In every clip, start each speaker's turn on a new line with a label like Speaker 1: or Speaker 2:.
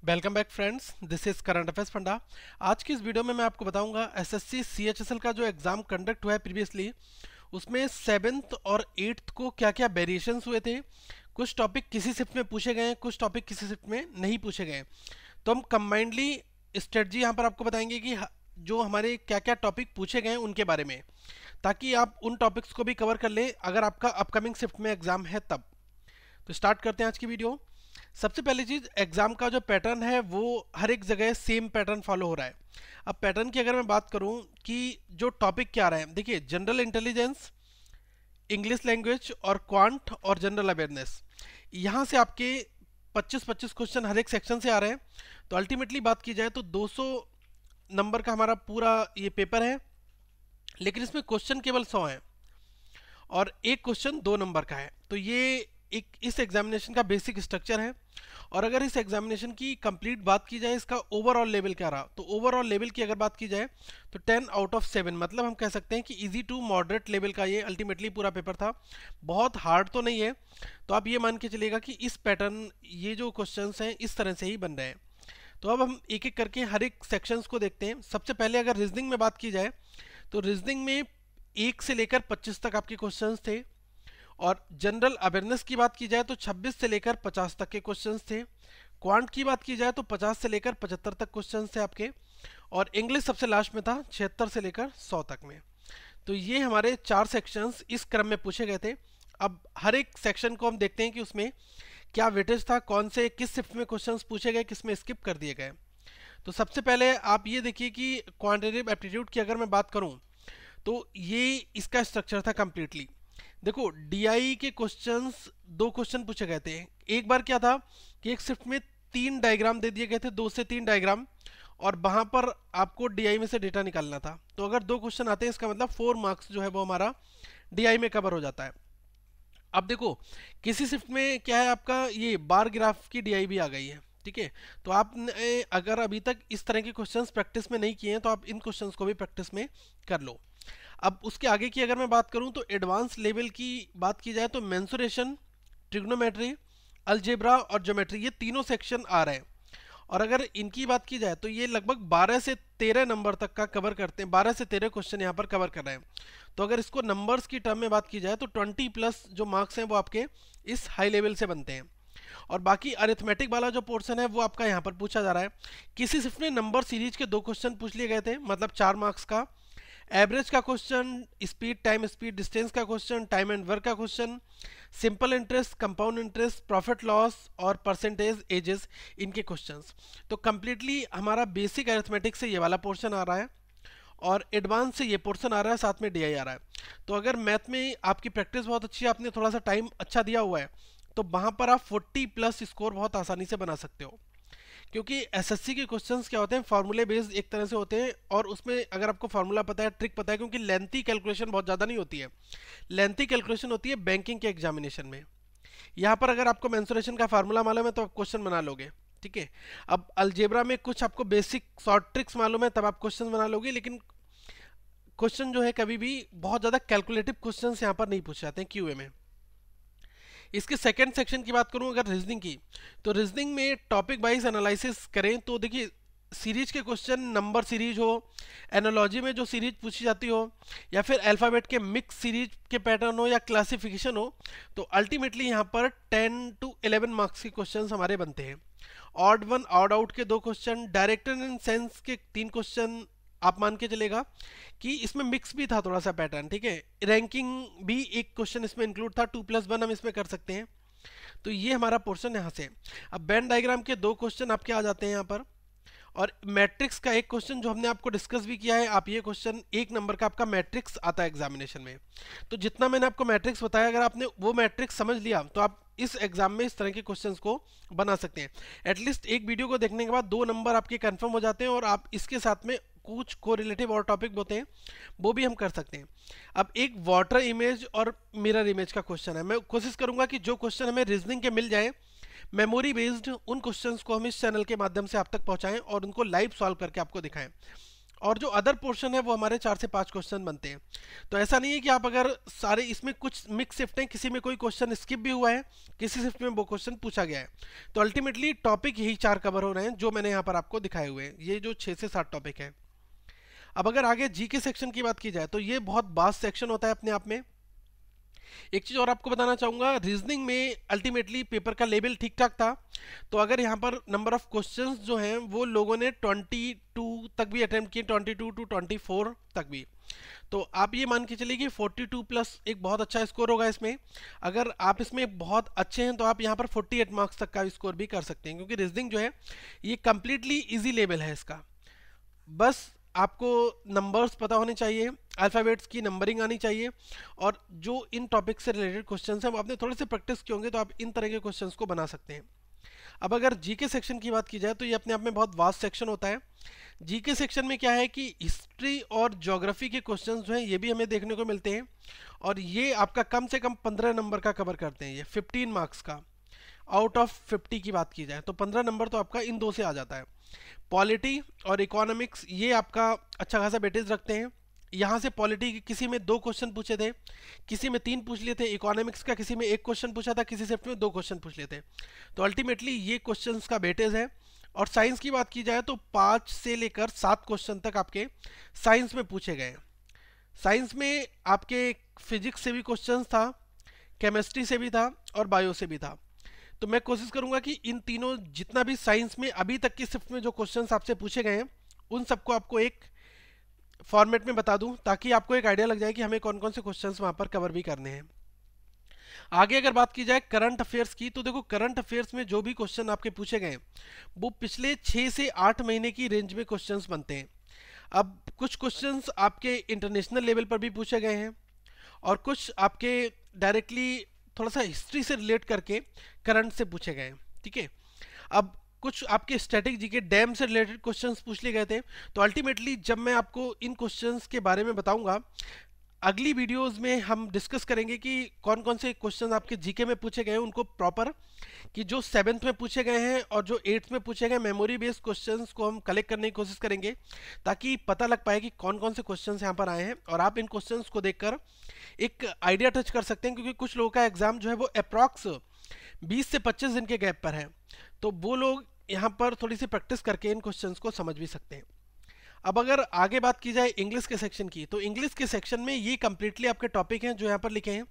Speaker 1: Welcome back friends, this is current affairs funda. आज की इस वीडियो में मैं आपको बताऊंगा एसएससी सीएचएसएल का जो एग्जाम कंडक्ट हुआ है प्रीवियसली, उसमें 7th और 8th को क्या क्या वेरिएशंस हुए थे। कुछ टॉपिक किसी शिफ्ट में पूछे गए हैं, कुछ टॉपिक किसी शिफ्ट में नहीं पूछे गए हैं। तो हम कंबाइंडली स्ट्रेटजी यहाँ पर आपको बताएंगे कि जो हमारे क्या क्या टॉपिक पूछे गए हैं उनके बारे में, ताकि आप उन टॉपिक्स को भी कवर कर लें अगर आपका अपकमिंग शिफ्ट में एग्जाम है तब। तो स्टार्ट करते हैं आज की वीडियो। सबसे पहली चीज, एग्जाम का जो पैटर्न है वो हर एक जगह सेम पैटर्न फॉलो हो रहा है। अब पैटर्न की अगर मैं बात करूं कि जो टॉपिक क्या रहे हैं, देखिए जनरल इंटेलिजेंस, इंग्लिश लैंग्वेज और क्वांट और जनरल अवेयरनेस, यहां से आपके 25-25 क्वेश्चन हर एक सेक्शन से आ रहे हैं। तो अल्टीमेटली बात की जाए तो 200 नंबर का हमारा पूरा ये पेपर है, लेकिन इसमें क्वेश्चन केवल 100 हैं और एक क्वेश्चन 2 नंबर का है। तो ये एक इस एग्जामिनेशन का बेसिक स्ट्रक्चर है। और अगर इस एग्जामिनेशन की कंप्लीट बात की जाए, इसका ओवरऑल लेवल क्या रहा, तो ओवरऑल लेवल की अगर बात की जाए तो 10 आउट ऑफ 7, मतलब हम कह सकते हैं कि इजी टू मॉडरेट लेवल का ये अल्टीमेटली पूरा पेपर था। बहुत हार्ड तो नहीं है। तो आप ये मान के चलिएगा कि इस पैटर्न, ये जो क्वेश्चंस हैं इस तरह से ही बन रहे हैं। तो अब हम एक एक करके हर एक सेक्शंस को देखते हैं। सबसे पहले अगर रीजनिंग में बात की जाए तो रीजनिंग में 1 से लेकर 25 तक आपके क्वेश्चंस थे। और जनरल अवेयरनेस की बात की जाए तो 26 से लेकर 50 तक के क्वेश्चंस थे। क्वांट की बात की जाए तो 50 से लेकर 75 तक क्वेश्चंस थे आपके। और इंग्लिश सबसे लास्ट में था 76 से लेकर 100 तक में। तो ये हमारे 4 सेक्शंस इस क्रम में पूछे गए थे। अब हर एक सेक्शन को हम देखते हैं कि उसमें क्या वेटेज था, कौन से किस शिफ्ट में क्वेश्चंस पूछे गए, किस में स्किप कर दिए गए। तो सबसे पहले आप ये देखिए कि क्वांटिटेटिव एप्टीट्यूड की अगर मैं बात करूं तो ये इसका स्ट्रक्चर था कंप्लीटली। देखो, डीआई के क्वेश्चंस 2 क्वेश्चन पूछे गए थे। एक बार क्या था कि एक शिफ्ट में 3 डायग्राम दे दिए गए थे, 2 से 3 डायग्राम, और वहां पर आपको डीआई में से डेटा निकालना था। तो अगर 2 क्वेश्चन आते हैं, इसका मतलब 4 मार्क्स जो है वो हमारा डीआई में कवर हो जाता है। अब देखो, किसी शिफ्ट में क्या है, आपका ये बार ग्राफ की डीआई भी आ गई है। ठीक है, तो आपने अगर अभी तक इस तरह के क्वेश्चंस प्रैक्टिस में नहीं किए हैं तो आप इन क्वेश्चंस को भी प्रैक्टिस में कर लो। अब उसके आगे की अगर मैं बात करूं तो एडवांस लेवल की बात की जाए तो मेंसुरेशन, ट्रिग्नोमेट्री, अलजेब्रा और ज्योमेट्री, ये तीनों सेक्शन आ रहे हैं। और अगर इनकी बात की जाए तो ये लगभग 12 से 13 नंबर तक का कवर करते हैं। 12 से 13 क्वेश्चन यहाँ पर कवर कर रहे हैं। तो अगर इसको नंबर्स की टर्म में बात की जाए तो 20 प्लस जो मार्क्स हैं वो आपके इस हाई लेवल से बनते हैं। और बाकी अरिथमेटिक वाला जो पोर्शन है वो आपका यहाँ पर पूछा जा रहा है। किसी शिफ्ट में नंबर सीरीज के 2 क्वेश्चन पूछ लिए गए थे, मतलब 4 मार्क्स का। एवरेज का question, speed time speed distance का क्वेश्चन, टाइम एंड वर्क का question, simple interest, compound interest, profit loss और परसेंटेज एजेस, इनके क्वेश्चंस। तो कंप्लीटली हमारा बेसिक अरिथमेटिक से ये वाला पोर्शन आ रहा है और एडवांस से ये पोर्शन आ रहा है, साथ में डीआई आ रहा है। तो अगर मैथ में आपकी प्रैक्टिस बहुत अच्छी है, आपने थोड़ा सा टाइम अच्छा दिया हुआ है, तो वहां पर आप 40 प्लस स्कोर बहुत आसानी से बना सकते हो। क्योंकि एसएससी के क्वेश्चंस क्या होते हैं, फार्मूले बेस्ड एक तरह से होते हैं। और उसमें अगर आपको फार्मूला पता है, ट्रिक पता है, क्योंकि लेंथी कैलकुलेशन बहुत ज़्यादा नहीं होती है। लेंथी कैलकुलेशन होती है बैंकिंग के एग्जामिनेशन में। यहाँ पर अगर आपको मेंसुरेशन का फार्मूला मालूम है तो आप क्वेश्चन बना लोगे। ठीक है, अब अलजेब्रा में कुछ आपको बेसिक शॉर्ट ट्रिक्स मालूम है तब आप क्वेश्चन बना लोगे। लेकिन क्वेश्चन जो है कभी भी बहुत ज़्यादा कैलकुलेटिव क्वेश्चन यहाँ पर नहीं पूछे जाते हैं क्यूए में। इसके सेकंड सेक्शन की बात करूं अगर रीजनिंग की, तो रीजनिंग में टॉपिक वाइज एनालिसिस करें तो देखिए, सीरीज के क्वेश्चन, नंबर सीरीज हो, एनालॉजी में जो सीरीज पूछी जाती हो, या फिर अल्फ़ाबेट के मिक्स सीरीज के पैटर्न हो, या क्लासिफिकेशन हो, तो अल्टीमेटली यहाँ पर 10 to 11 मार्क्स के क्वेश्चन हमारे बनते हैं। ऑड वन ऑड आउट के 2 क्वेश्चन, डायरेक्टर इन सेंस के 3 क्वेश्चन, आप मान के चलेगा कि इसमें मिक्स भी था थोड़ा सा पैटर्न। ठीक है, रैंकिंग भी एक क्वेश्चन इसमें इंक्लूड था, 2+1 हम इसमें कर सकते हैं। तो ये हमारा पोर्शन यहाँ से। अब बेन डायग्राम के 2 क्वेश्चन आपके आ जाते हैं यहाँ पर। और मैट्रिक्स का एक क्वेश्चन जो हमने आपको डिस्कस भी किया है, आप ये क्वेश्चन 1 नंबर का आपका मैट्रिक्स आता है एग्जामिनेशन में। तो जितना मैंने आपको मैट्रिक्स बताया, अगर आपने वो मैट्रिक्स समझ लिया तो आप इस एग्जाम में इस तरह के क्वेश्चंस को बना सकते हैं। एटलीस्ट एक वीडियो को देखने के बाद 2 नंबर आपके कंफर्म हो जाते हैं, और आप इसके साथ में कुछ को रिलेटिव और टॉपिक होते हैं वो भी हम कर सकते हैं। अब एक वाटर इमेज और मिरर इमेज का क्वेश्चन है। मैं कोशिश करूंगा कि जो क्वेश्चन हमें रीजनिंग के मिल जाए मेमोरी बेस्ड, उन क्वेश्चंस को हम इस चैनल के माध्यम से आप तक पहुंचाएं और उनको लाइव सॉल्व करके आपको दिखाएं। और जो अदर पोर्शन है वो हमारे 4 से 5 क्वेश्चन बनते हैं। तो ऐसा नहीं है कि आप अगर सारे इसमें कुछ मिक्स शिफ्ट हैं, किसी में कोई क्वेश्चन स्किप भी हुआ है, किसी शिफ्ट में वो क्वेश्चन पूछा गया है, तो अल्टीमेटली टॉपिक यही 4 कवर हो रहे हैं जो मैंने यहाँ पर आपको दिखाए हुए हैं, ये जो 6 से 7 टॉपिक है। अब अगर आगे जीके सेक्शन की बात की जाए तो ये बहुत वास्ट सेक्शन होता है अपने आप में। एक चीज और आपको बताना चाहूंगा, रीजनिंग में अल्टीमेटली पेपर का लेवल ठीक ठाक था। तो अगर यहाँ पर नंबर ऑफ क्वेश्चंस जो हैं वो लोगों ने 22 तक भी अटेम्प्ट किए, 22 to 24 तक भी। तो आप ये मान के चलिए कि 42 प्लस एक बहुत अच्छा स्कोर होगा इसमें। अगर आप इसमें बहुत अच्छे हैं तो आप यहाँ पर 48 मार्क्स तक का स्कोर भी कर सकते हैं, क्योंकि रीजनिंग जो है ये कंप्लीटली इजी लेवल है इसका। बस आपको नंबर्स पता होने चाहिए, अल्फ़ाबेट्स की नंबरिंग आनी चाहिए, और जो इन टॉपिक से रिलेटेड क्वेश्चंस हैं वो आपने थोड़े से प्रैक्टिस किए होंगे तो आप इन तरह के क्वेश्चंस को बना सकते हैं। अब अगर जीके सेक्शन की बात की जाए तो ये अपने आप में बहुत वास्ट सेक्शन होता है। जीके सेक्शन में क्या है कि हिस्ट्री और ज्योग्राफी के क्वेश्चंस जो हैं ये भी हमें देखने को मिलते हैं, और ये आपका कम से कम 15 नंबर का कवर करते हैं, ये 15 मार्क्स का आउट ऑफ 50 की बात की जाए तो 15 नंबर तो आपका इन दो से आ जाता है। पॉलिटी और इकोनॉमिक्स ये आपका अच्छा खासा वेटेज रखते हैं। यहाँ से पॉलिटी के किसी में 2 क्वेश्चन पूछे थे, किसी में 3 पूछ लिए थे, इकोनॉमिक्स का किसी में 1 क्वेश्चन पूछा था, किसी शिफ्ट में 2 क्वेश्चन पूछ लिए थे। तो अल्टीमेटली ये क्वेश्चंस का वेटेज है। और साइंस की बात की जाए तो 5 से लेकर 7 क्वेश्चन तक आपके साइंस में पूछे गए। साइंस में आपके फिजिक्स से भी क्वेश्चन था, केमिस्ट्री से भी था और बायो से भी था। तो मैं कोशिश करूंगा कि इन तीनों जितना भी साइंस में अभी तक की शिफ्ट में जो क्वेश्चंस आपसे पूछे गए हैं उन सबको आपको एक फॉर्मेट में बता दूं, ताकि आपको एक आइडिया लग जाए कि हमें कौन कौन से क्वेश्चंस वहां पर कवर भी करने हैं। आगे अगर बात की जाए करंट अफेयर्स की, तो देखो करंट अफेयर्स में जो भी क्वेश्चन आपके पूछे गए वो पिछले 6 से 8 महीने की रेंज में क्वेश्चंस बनते हैं। अब कुछ क्वेश्चंस आपके इंटरनेशनल लेवल पर भी पूछे गए हैं, और कुछ आपके डायरेक्टली थोड़ा सा हिस्ट्री से रिलेट करके करंट से पूछे गए। ठीक है, अब कुछ आपके स्टैटिक जीके डैम से रिलेटेड क्वेश्चंस पूछ लिए गए थे। तो अल्टीमेटली जब मैं आपको इन क्वेश्चंस के बारे में बताऊंगा अगली वीडियोस में, हम डिस्कस करेंगे कि कौन कौन से क्वेश्चन आपके जीके में पूछे गए हैं उनको प्रॉपर, कि जो 7th में पूछे गए हैं और जो 8th में पूछे गए मेमोरी बेस्ड क्वेश्चंस को हम कलेक्ट करने की कोशिश करेंगे, ताकि पता लग पाए कि कौन कौन से क्वेश्चंस यहाँ पर आए हैं, और आप इन क्वेश्चंस को देखकर एक आइडिया टच कर सकते हैं। क्योंकि कुछ लोगों का एग्जाम जो है वो अप्रॉक्स 20 से 25 दिन के गैप पर है, तो वो लोग यहाँ पर थोड़ी सी प्रैक्टिस करके इन क्वेश्चंस को समझ भी सकते हैं। अब अगर आगे बात की जाए इंग्लिश के सेक्शन की, तो इंग्लिश के सेक्शन में ये कंप्लीटली आपके टॉपिक हैं जो यहाँ पर लिखे हैं।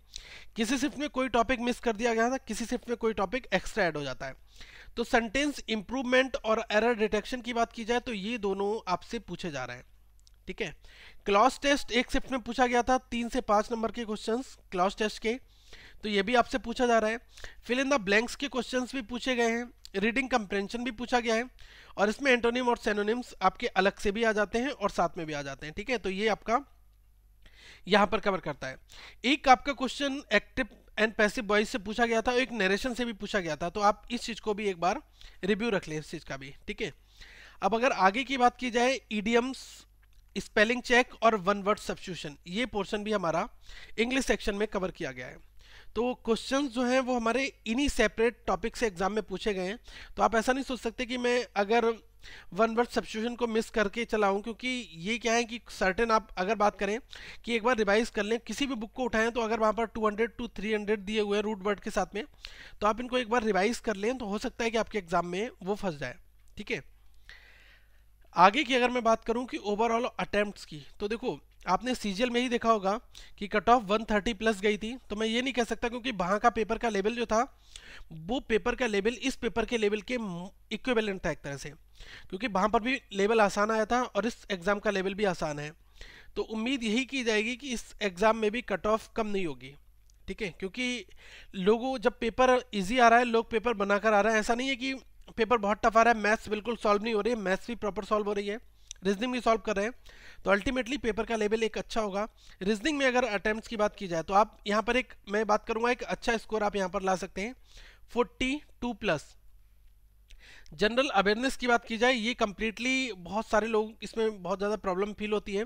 Speaker 1: किसी शिफ्ट में कोई टॉपिक मिस कर दिया गया था, किसी शिफ्ट में कोई टॉपिक एक्स्ट्रा ऐड हो जाता है। तो सेंटेंस इंप्रूवमेंट और एरर डिटेक्शन की बात की जाए तो ये दोनों आपसे पूछे जा रहे हैं। ठीक है, क्लॉज टेस्ट एक शिफ्ट में पूछा गया था, 3 से 5 नंबर के क्वेश्चंस क्लॉज टेस्ट के, तो ये भी आपसे पूछा जा रहा है। फिल इन द ब्लैंक्स के क्वेश्चंस भी पूछे गए हैं, रीडिंग कंप्रेंशन भी पूछा गया है, और इसमें एंटोनिम और सिनोनिम्स आपके अलग से भी आ जाते हैं और साथ में भी आ जाते हैं। ठीक है, तो ये आपका यहाँ पर कवर करता है। एक आपका question active and passive voice से पूछा गया था, एक नरेशन से भी पूछा गया था, तो आप इस चीज को भी एक बार रिव्यू रख लें इस चीज का भी। ठीक है, अब अगर आगे की बात की जाए इडियम्स, स्पेलिंग चेक और वन वर्ड सब्स्टिट्यूशन, ये पोर्शन भी हमारा इंग्लिश सेक्शन में कवर किया गया है। तो क्वेश्चंस जो हैं वो हमारे इन्हीं सेपरेट टॉपिक से एग्जाम में पूछे गए हैं। तो आप ऐसा नहीं सोच सकते कि मैं अगर वन वर्ड सब्स्टिट्यूशन को मिस करके चलाऊं, क्योंकि ये क्या है कि सर्टेन आप अगर बात करें कि एक बार रिवाइज कर लें, किसी भी बुक को उठाएं तो अगर वहाँ पर 200 to 300 दिए हुए हैं रूट वर्ड के साथ में, तो आप इनको एक बार रिवाइज कर लें तो हो सकता है कि आपके एग्जाम में वो फंस जाए। ठीक है, आगे की अगर मैं बात करूं कि ओवरऑल अटेम्प्ट्स की, तो देखो आपने सीजीएल में ही देखा होगा कि कट ऑफ 130 प्लस गई थी। तो मैं ये नहीं कह सकता, क्योंकि वहां का पेपर का लेवल जो था वो पेपर का लेवल इस पेपर के लेवल के इक्विवेलेंट था एक तरह से, क्योंकि वहां पर भी लेवल आसान आया था और इस एग्जाम का लेवल भी आसान है। तो उम्मीद यही की जाएगी कि इस एग्जाम में भी कट ऑफ कम नहीं होगी। ठीक है, क्योंकि लोगों जब पेपर ईजी आ रहा है लोग पेपर बनाकर आ रहे हैं, ऐसा नहीं है कि पेपर बहुत टफ आ रहा है, मैथ्स बिल्कुल सॉल्व नहीं हो रही है, मैथ्स भी प्रॉपर सॉल्व हो रही है, रीजनिंग भी सॉल्व कर रहे हैं। तो अल्टीमेटली पेपर का लेवल एक अच्छा होगा। रीजनिंग में अगर अटेम्प्ट्स की बात की जाए तो आप यहाँ पर एक मैं बात करूंगा एक अच्छा स्कोर आप यहाँ पर ला सकते हैं 42 प्लस। जनरल अवेयरनेस की बात की जाए, ये कंप्लीटली बहुत सारे लोग इसमें बहुत ज़्यादा प्रॉब्लम फील होती है।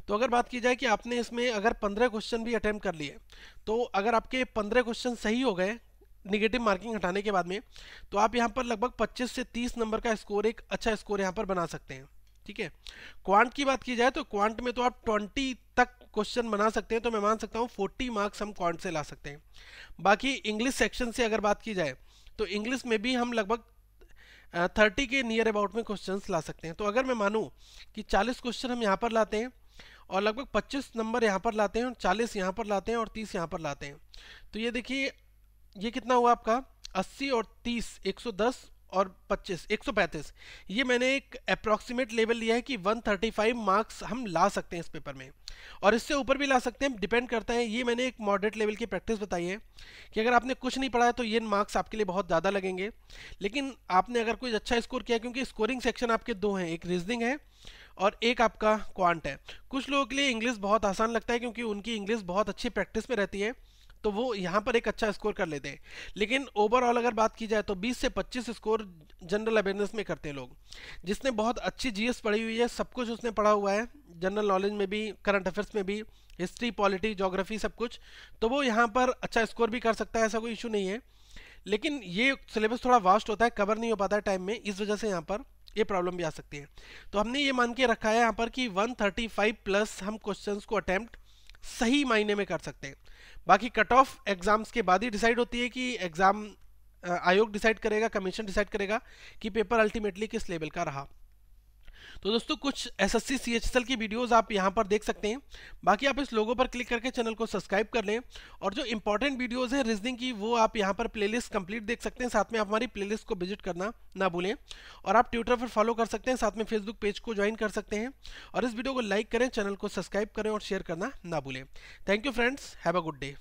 Speaker 1: तो अगर बात की जाए कि आपने इसमें अगर 15 क्वेश्चन भी अटेम्प्ट कर लिए, तो अगर आपके 15 क्वेश्चन सही हो गए निगेटिव मार्किंग हटाने के बाद में, तो आप यहाँ पर लगभग 25 से 30 नंबर का स्कोर, एक अच्छा स्कोर यहाँ पर बना सकते हैं। ठीक है। क्वांट की बात की जाए तो क्वांट में तो आप 20 तक क्वेश्चन बना सकते हैं, तो मैं मान सकता हूँ 40 मार्क्स हम क्वांट से ला सकते हैं। बाकी इंग्लिश सेक्शन से अगर बात की जाए तो इंग्लिश में भी हम लगभग 30 के नियर अबाउट में क्वेश्चंस ला सकते हैं। तो अगर मैं मानूं कि 40 क्वेश्चन हम यहाँ पर लाते हैं और लगभग 25 नंबर यहाँ पर लाते हैं और 40 यहाँ पर लाते हैं और 30 यहाँ पर लाते हैं, तो ये देखिए ये कितना हुआ आपका 80 और 30 110 और 25 135। ये मैंने एक अप्रॉक्सीमेट लेवल लिया है कि 135 मार्क्स हम ला सकते हैं इस पेपर में, और इससे ऊपर भी ला सकते हैं, डिपेंड करता है। ये मैंने एक मॉडरेट लेवल की प्रैक्टिस बताई है कि अगर आपने कुछ नहीं पढ़ा है तो ये मार्क्स आपके लिए बहुत ज़्यादा लगेंगे। लेकिन आपने अगर कोई अच्छा स्कोर किया, क्योंकि स्कोरिंग सेक्शन आपके दो हैं, एक रीजनिंग है और एक आपका क्वांट है। कुछ लोगों के लिए इंग्लिश बहुत आसान लगता है क्योंकि उनकी इंग्लिश बहुत अच्छी प्रैक्टिस में रहती है, तो वो यहाँ पर एक अच्छा स्कोर कर लेते हैं। लेकिन ओवरऑल अगर बात की जाए तो 20 से 25 स्कोर जनरल अवेयरनेस में करते हैं लोग। जिसने बहुत अच्छी जीएस पढ़ी हुई है, सब कुछ उसने पढ़ा हुआ है, जनरल नॉलेज में भी, करंट अफेयर्स में भी, हिस्ट्री, पॉलिटी, ज्योग्राफी, सब कुछ, तो वो यहाँ पर अच्छा स्कोर भी कर सकता है, ऐसा कोई इशू नहीं है। लेकिन ये सिलेबस थोड़ा वास्ट होता है, कवर नहीं हो पाता है टाइम में, इस वजह से यहाँ पर ये प्रॉब्लम भी आ सकती है। तो हमने ये मान के रखा है यहाँ पर कि 135 प्लस हम क्वेश्चंस को अटेम्प्ट सही मायने में कर सकते हैं। बाकी कट ऑफ एग्जाम्स के बाद ही डिसाइड होती है कि एग्जाम आयोग डिसाइड करेगा, कमीशन डिसाइड करेगा कि पेपर अल्टीमेटली किस लेवल का रहा। तो दोस्तों कुछ एसएससी सीएचएसएल की वीडियोस आप यहाँ पर देख सकते हैं। बाकी आप इस लोगो पर क्लिक करके चैनल को सब्सक्राइब कर लें, और जो इंपॉर्टेंट वीडियोस है रीजनिंग की वो आप यहाँ पर प्लेलिस्ट कंप्लीट देख सकते हैं। साथ में आप हमारी प्लेलिस्ट को विजिट करना ना भूलें, और आप ट्विटर पर फॉलो कर सकते हैं, साथ में फेसबुक पेज को ज्वाइन कर सकते हैं। और इस वीडियो को लाइक करें, चैनल को सब्सक्राइब करें और शेयर करना ना भूलें। Thank you friends, have a good day.